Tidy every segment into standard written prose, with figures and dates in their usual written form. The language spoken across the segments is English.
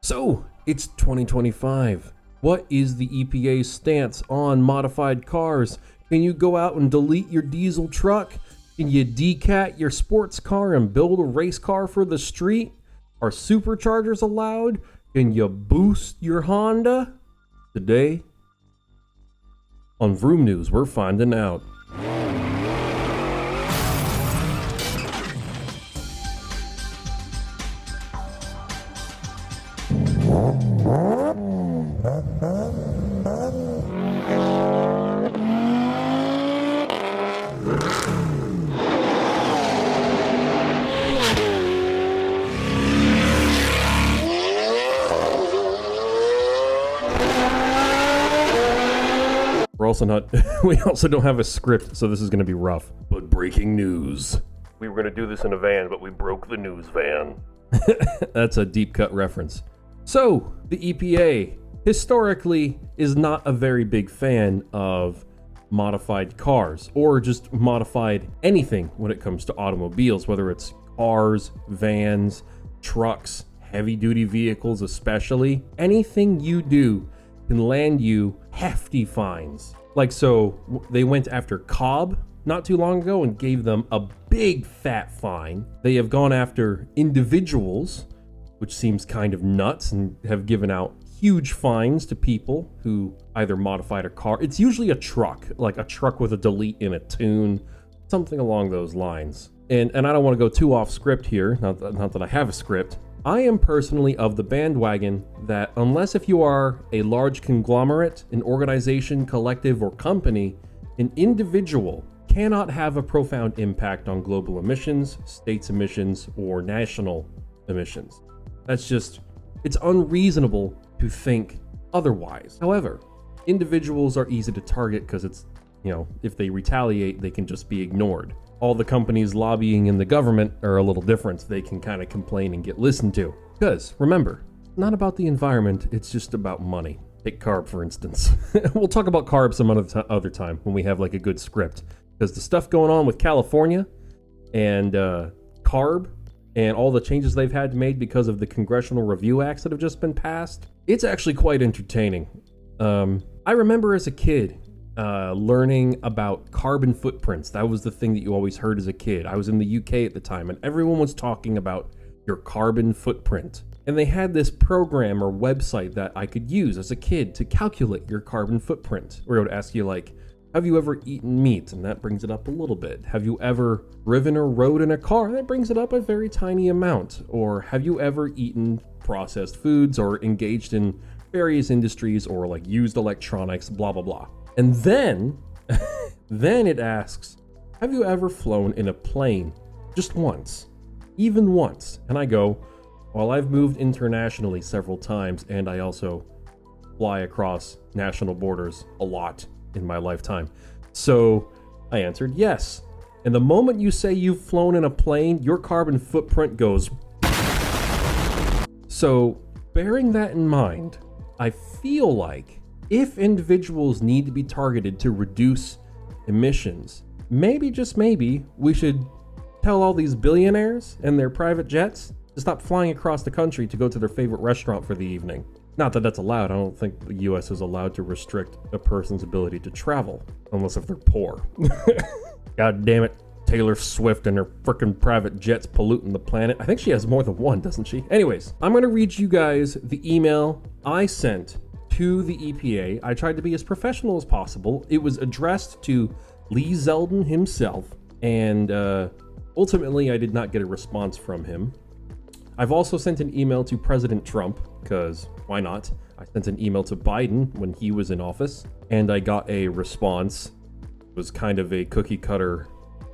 So, it's 2025. What is the EPA's stance on modified cars? Can you go out and delete your diesel truck? Can you decat your sports car and build a race car for the street? Are superchargers allowed? Can you boost your Honda? Today, on Vroom News, we're finding out. We're also not, we also don't have a script, so this is going to be rough. But breaking news. We were going to do this in a van, but we broke the news van. That's a deep cut reference. So, the EPA historically is not a very big fan of modified cars or just modified anything when it comes to automobiles, whether it's cars, vans, trucks, heavy duty vehicles especially. Anything you do can land you hefty fines. Like, so they went after Cobb not too long ago and gave them a big fat fine. They have gone after individuals, which seems kind of nuts, and have given out huge fines to people who either modified a car. It's usually a truck, like a truck with a delete in a tune, something along those lines. And I don't want to go too off script here, not that I have a script. I am personally of the bandwagon that unless if you are a large conglomerate, an organization, collective, or company, an individual cannot have a profound impact on global emissions, states' emissions, or national emissions. That's just, it's unreasonable to think otherwise. However, individuals are easy to target because it's, if they retaliate, they can just be ignored. All the companies lobbying in the government are a little different. They can kind of complain and get listened to. Because, remember, not about the environment, it's just about money. Take carb, for instance. We'll talk about carb some other time when we have like a good script. Because the stuff going on with California and carb and all the changes they've had made because of the Congressional Review Acts that have just been passed, it's actually quite entertaining. I remember as a kid, learning about carbon footprints. That was the thing that you always heard as a kid. I was in the UK at the time, and everyone was talking about your carbon footprint. And they had this program or website that I could use as a kid to calculate your carbon footprint, where it would ask you, like, have you ever eaten meat? And that brings it up a little bit. Have you ever driven or rode in a car? That brings it up a very tiny amount. Or have you ever eaten processed foods or engaged in various industries or like used electronics, blah, blah, blah. And then, then it asks, have you ever flown in a plane? Just once. Even once. And I go, well, I've moved internationally several times, and I also fly across national borders a lot in my lifetime. So I answered yes. And the moment you say you've flown in a plane, your carbon footprint goes. So bearing that in mind, I feel like if individuals need to be targeted to reduce emissions, maybe, just maybe, we should tell all these billionaires and their private jets to stop flying across the country to go to their favorite restaurant for the evening. Not that that's allowed. I don't think the US is allowed to restrict a person's ability to travel, unless if they're poor. God damn it. Taylor Swift and her frickin' private jets polluting the planet. I think she has more than one, doesn't she? Anyways, I'm gonna read you guys the email I sent to the EPA. I tried to be as professional as possible. It was addressed to Lee Zeldin himself, and ultimately I did not get a response from him. I've also sent an email to President Trump, because why not? I sent an email to Biden when he was in office, and I got a response. It was kind of a cookie cutter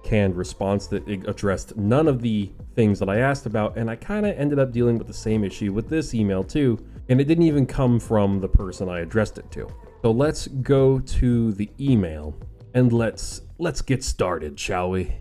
canned response that addressed none of the things that I asked about, and I kind of ended up dealing with the same issue with this email too, and it didn't even come from the person I addressed it to. So let's go to the email and let's get started, shall we?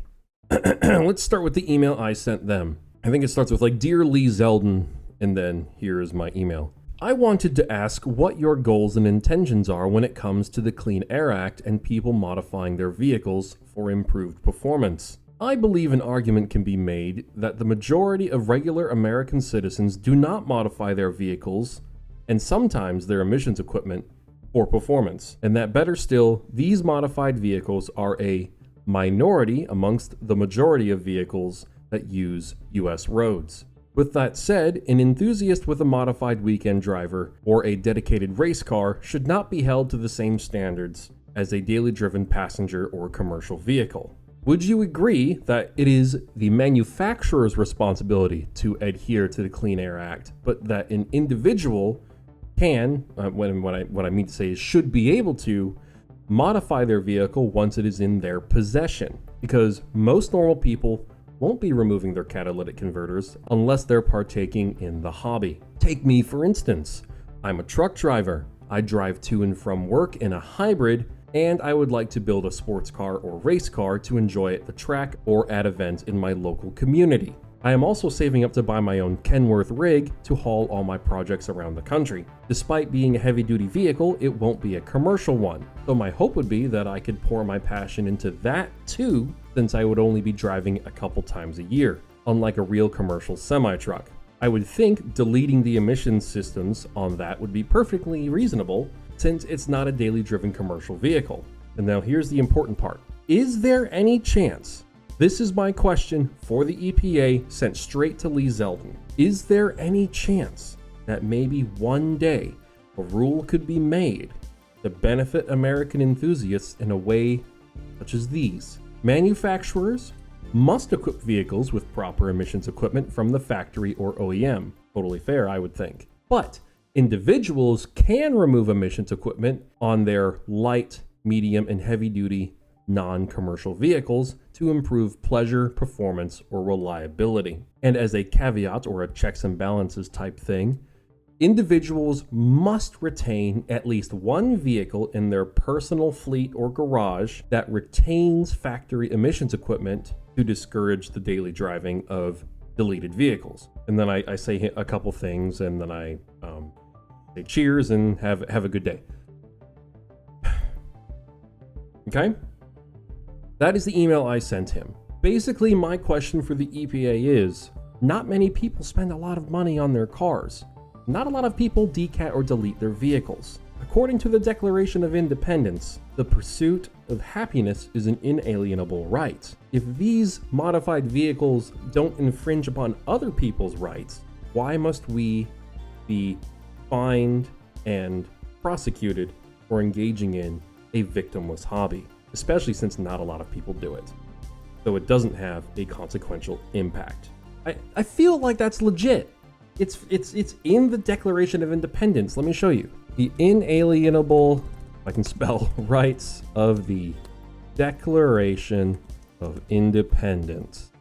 Let's start with the email I sent them. I think it starts with like, Dear Lee Zeldin, and then here is my email. I wanted to ask what your goals and intentions are when it comes to the Clean Air Act and people modifying their vehicles for improved performance. I believe an argument can be made that the majority of regular American citizens do not modify their vehicles and sometimes their emissions equipment for performance, and that better still, these modified vehicles are a minority amongst the majority of vehicles that use US roads. With that said, an enthusiast with a modified weekend driver or a dedicated race car should not be held to the same standards as a daily driven passenger or commercial vehicle. Would you agree that it is the manufacturer's responsibility to adhere to the Clean Air Act, but that an individual can, what I mean to say is should be able to, modify their vehicle once it is in their possession? Because most normal people won't be removing their catalytic converters unless they're partaking in the hobby. Take me for instance. I'm a truck driver. I drive to and from work in a hybrid, and I would like to build a sports car or race car to enjoy at the track or at events in my local community. I am also saving up to buy my own Kenworth rig to haul all my projects around the country. Despite being a heavy-duty vehicle, it won't be a commercial one. So my hope would be that I could pour my passion into that too, since I would only be driving a couple times a year, unlike a real commercial semi-truck. I would think deleting the emissions systems on that would be perfectly reasonable, since it's not a daily driven commercial vehicle. And now here's the important part. Is there any chance? This is my question for the EPA sent straight to Lee Zeldin. Is there any chance that maybe one day a rule could be made to benefit American enthusiasts in a way such as these? Manufacturers must equip vehicles with proper emissions equipment from the factory or OEM. Totally fair, I would think. But individuals can remove emissions equipment on their light, medium, and heavy-duty non-commercial vehicles to improve pleasure, performance, or reliability. And as a caveat or a checks and balances type thing, individuals must retain at least one vehicle in their personal fleet or garage that retains factory emissions equipment to discourage the daily driving of deleted vehicles. And then I say a couple things, and then I say cheers and have a good day. Okay? That is the email I sent him. Basically, my question for the EPA is, not many people spend a lot of money on their cars. Not a lot of people decat or delete their vehicles. According to the Declaration of Independence, the pursuit of happiness is an inalienable right. If these modified vehicles don't infringe upon other people's rights, why must we be fined and prosecuted for engaging in a victimless hobby? Especially since not a lot of people do it. So it doesn't have a consequential impact. I feel like that's legit. It's in the Declaration of Independence. Let me show you. The inalienable, if I can spell, rights of the Declaration of Independence.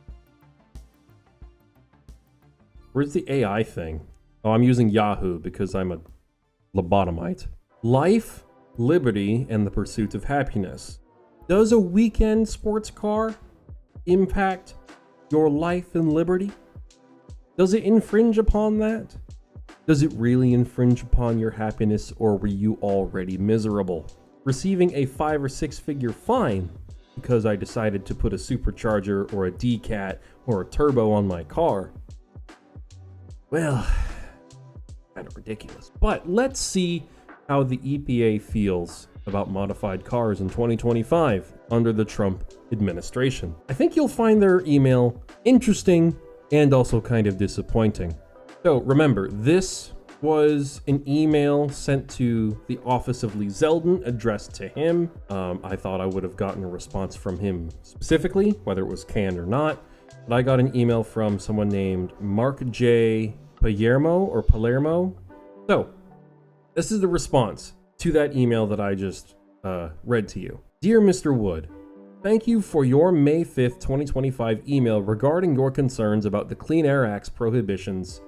Where's the AI thing? Oh, I'm using Yahoo because I'm a lobotomite. Life, liberty, and the pursuit of happiness. Does a weekend sports car impact your life and liberty? Does it infringe upon that? Does it really infringe upon your happiness, or were you already miserable? Receiving a 5 or 6 figure fine because I decided to put a supercharger or a decat or a turbo on my car? Well, kind of ridiculous. But let's see how the EPA feels about modified cars in 2025 under the Trump administration. I think you'll find their email interesting and also kind of disappointing. So remember, this was an email sent to the office of Lee Zeldin addressed to him. I thought I would have gotten a response from him specifically, whether it was canned or not. But I got an email from someone named Mark J. Palermo. So this is the response to that email that I just read to you. Dear Mr. Wood, thank you for your May 5th, 2025 email regarding your concerns about the Clean Air Act's prohibitions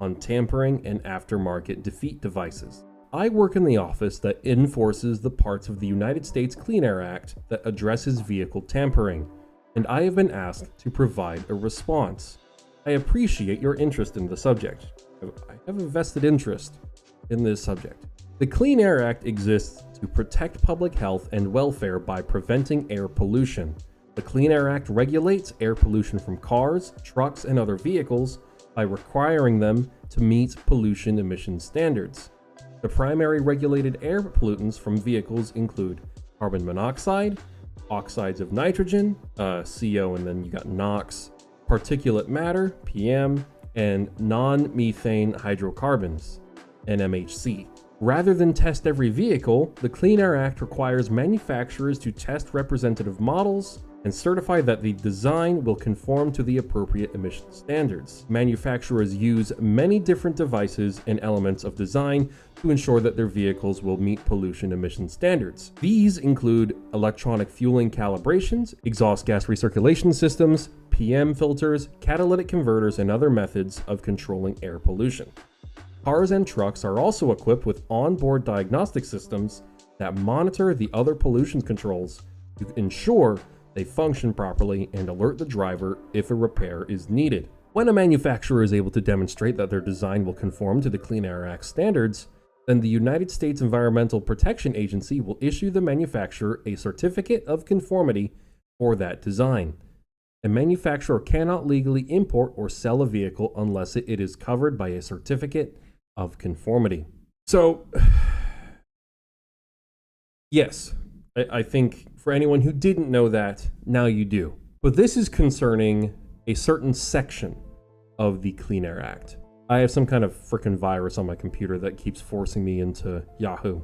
on tampering and aftermarket defeat devices. I work in the office that enforces the parts of the United States Clean Air Act that addresses vehicle tampering, and I have been asked to provide a response. I appreciate your interest in the subject. I have a vested interest in this subject. The Clean Air Act exists to protect public health and welfare by preventing air pollution. The Clean Air Act regulates air pollution from cars, trucks, and other vehicles by requiring them to meet pollution emission standards. The primary regulated air pollutants from vehicles include carbon monoxide, oxides of nitrogen, CO, and then you got NOx, particulate matter, PM, and non-methane hydrocarbons, NMHC. Rather than test every vehicle, the Clean Air Act requires manufacturers to test representative models and certify that the design will conform to the appropriate emission standards. Manufacturers use many different devices and elements of design to ensure that their vehicles will meet pollution emission standards. These include electronic fueling calibrations, exhaust gas recirculation systems, PM filters, catalytic converters, and other methods of controlling air pollution. Cars and trucks are also equipped with onboard diagnostic systems that monitor the other pollution controls to ensure they function properly and alert the driver if a repair is needed. When a manufacturer is able to demonstrate that their design will conform to the Clean Air Act standards, then the United States Environmental Protection Agency will issue the manufacturer a certificate of conformity for that design. A manufacturer cannot legally import or sell a vehicle unless it is covered by a certificate of conformity. So, yes, I think for anyone who didn't know that, now you do. But this is concerning a certain section of the Clean Air Act. I have some kind of frickin' virus on my computer that keeps forcing me into Yahoo.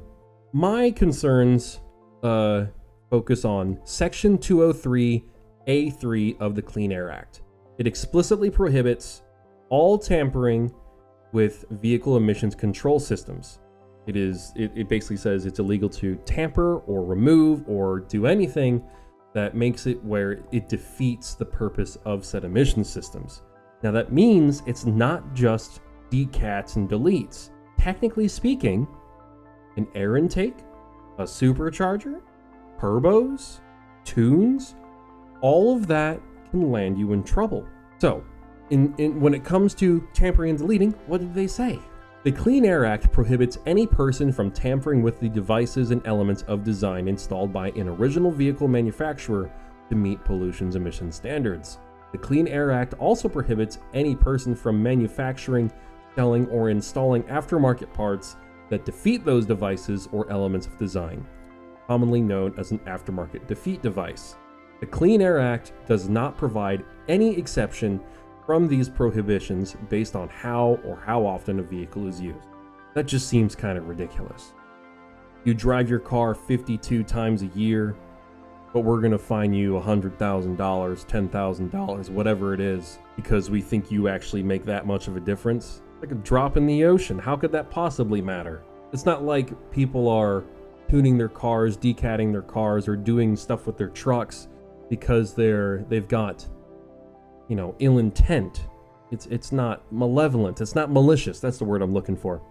My concerns focus on Section 203A3 of the Clean Air Act. It explicitly prohibits all tampering with vehicle emissions control systems. It basically says it's illegal to tamper or remove or do anything that makes it where it defeats the purpose of said emission systems. Now that means it's not just decats and deletes. Technically speaking, an air intake, a supercharger, turbos, tunes, all of that can land you in trouble. So, when it comes to tampering and deleting, what did they say? The Clean Air Act prohibits any person from tampering with the devices and elements of design installed by an original vehicle manufacturer to meet pollution emission standards. The Clean Air Act also prohibits any person from manufacturing, selling, or installing aftermarket parts that defeat those devices or elements of design, commonly known as an aftermarket defeat device. The Clean Air Act does not provide any exception from these prohibitions based on how or how often a vehicle is used. That just seems kind of ridiculous. You drive your car 52 times a year, but we're gonna fine you $100,000, $10,000, whatever it is, because we think you actually make that much of a difference? Like a drop in the ocean. How could that possibly matter? It's not like people are tuning their cars, decatting their cars, or doing stuff with their trucks because they've got, ill intent. It's not malevolent. It's not malicious. That's the word I'm looking for.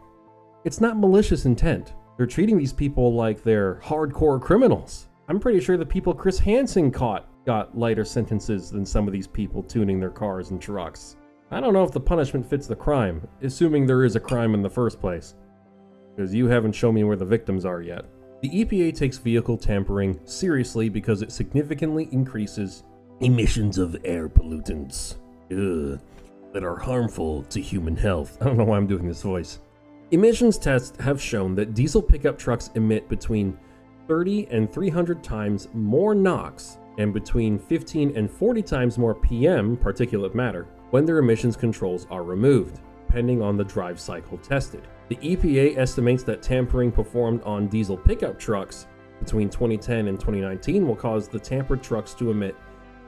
It's not malicious intent. They're treating these people like they're hardcore criminals. I'm pretty sure the people Chris Hansen caught got lighter sentences than some of these people tuning their cars and trucks. I don't know if the punishment fits the crime, assuming there is a crime in the first place, because you haven't shown me where the victims are yet. The EPA takes vehicle tampering seriously because it significantly increases emissions of air pollutants that are harmful to human health. I don't know why I'm doing this voice. Emissions tests have shown that diesel pickup trucks emit between 30 and 300 times more NOx and between 15 and 40 times more PM, particulate matter, when their emissions controls are removed, depending on the drive cycle tested. The EPA estimates that tampering performed on diesel pickup trucks between 2010 and 2019 will cause the tampered trucks to emit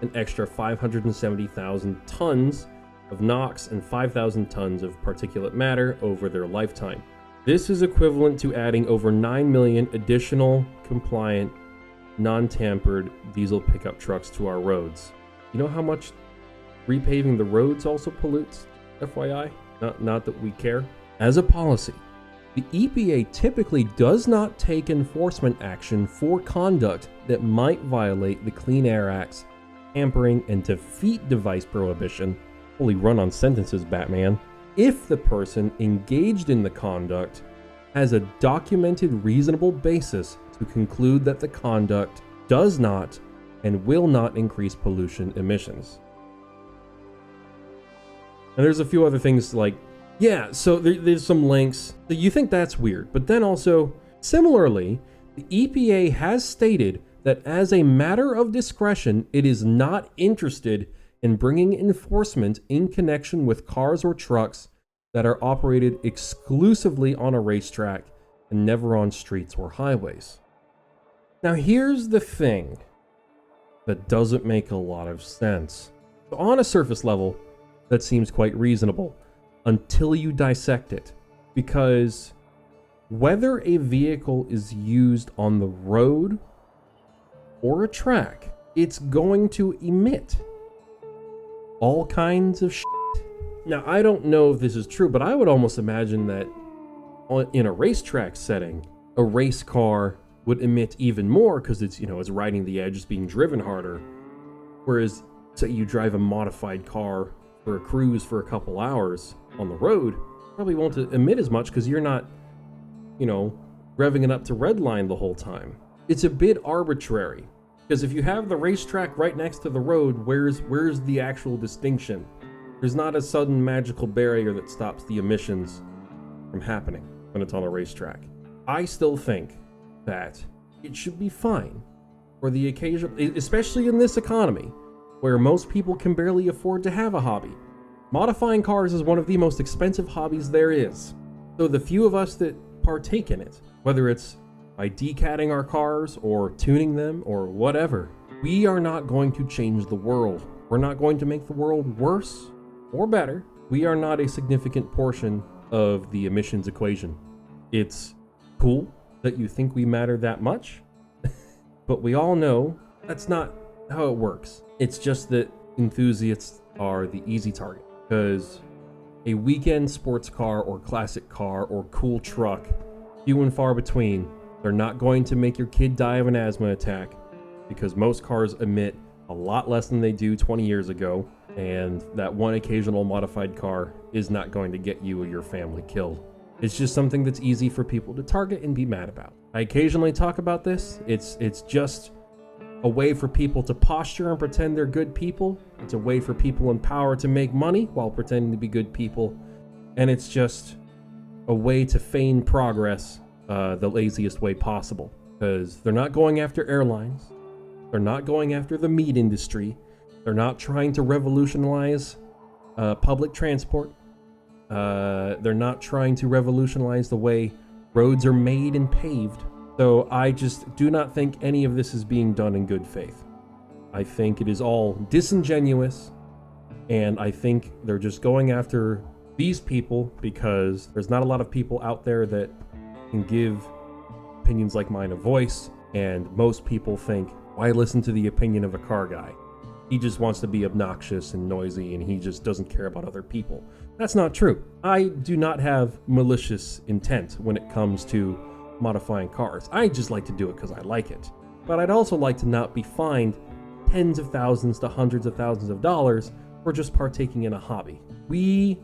an extra 570,000 tons of NOx and 5,000 tons of particulate matter over their lifetime. This is equivalent to adding over 9 million additional compliant, non-tampered diesel pickup trucks to our roads. You know how much repaving the roads also pollutes? FYI, not that we care. As a policy, the EPA typically does not take enforcement action for conduct that might violate the Clean Air Act's tampering and defeat device prohibition. Holy run-on sentences, Batman. If the person engaged in the conduct has a documented reasonable basis to conclude that the conduct does not and will not increase pollution emissions. And there's a few other things like, yeah, so there's some links. So you think that's weird, but then also, similarly, the EPA has stated that as a matter of discretion, it is not interested in bringing enforcement in connection with cars or trucks that are operated exclusively on a racetrack and never on streets or highways. Now here's the thing that doesn't make a lot of sense. So on a surface level, that seems quite reasonable until you dissect it, because whether a vehicle is used on the road or a track, it's going to emit all kinds of shit. Now, I don't know if this is true, but I would almost imagine that in a racetrack setting, a race car would emit even more because it's, it's riding the edge, it's being driven harder. Whereas, say you drive a modified car for a cruise for a couple hours on the road, probably won't emit as much because you're not, revving it up to red line the whole time. It's a bit arbitrary because if you have the racetrack right next to the road, where's the actual distinction? There's not a sudden magical barrier that stops the emissions from happening when it's on a racetrack. I still think that it should be fine for the occasion, especially in this economy where most people can barely afford to have a hobby. Modifying cars is one of the most expensive hobbies there is. So the few of us that partake in it, whether it's by decatting our cars or tuning them or whatever, we are not going to change the world. We're not going to make the world worse or better. We are not a significant portion of the emissions equation. It's cool that you think we matter that much, but we all know that's not how it works. It's just that enthusiasts are the easy target, because a weekend sports car or classic car or cool truck, few and far between, they're not going to make your kid die of an asthma attack, because most cars emit a lot less than they do 20 years ago, and that one occasional modified car is not going to get you or your family killed. It's just something that's easy for people to target and be mad about. I occasionally talk about this. It's just a way for people to posture and pretend they're good people. It's a way for people in power to make money while pretending to be good people. And it's just a way to feign progress the laziest way possible. Because they're not going after airlines. They're not going after the meat industry. They're not trying to revolutionize public transport. They're not trying to revolutionize the way roads are made and paved. So I just do not think any of this is being done in good faith. I think it is all disingenuous, and I think they're just going after these people because there's not a lot of people out there that can give opinions like mine a voice, and most people think, why listen to the opinion of a car guy? He just wants to be obnoxious and noisy, and he just doesn't care about other people. That's not true. I do not have malicious intent when it comes to modifying cars. I just like to do it because I like it. But I'd also like to not be fined tens of thousands to hundreds of thousands of dollars for just partaking in a hobby. We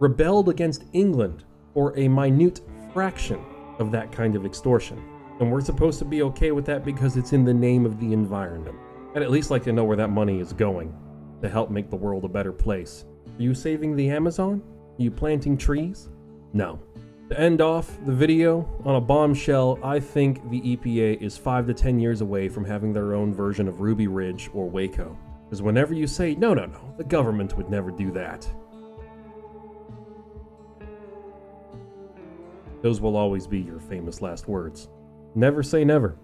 rebelled against England for a minute fraction of that kind of extortion. And we're supposed to be okay with that because it's in the name of the environment. I'd at least like to know where that money is going to help make the world a better place. Are you saving the Amazon? Are you planting trees? No. To end off the video on a bombshell, I think the EPA is 5 to 10 years away from having their own version of Ruby Ridge or Waco. Because whenever you say, no, the government would never do that, those will always be your famous last words. Never say never.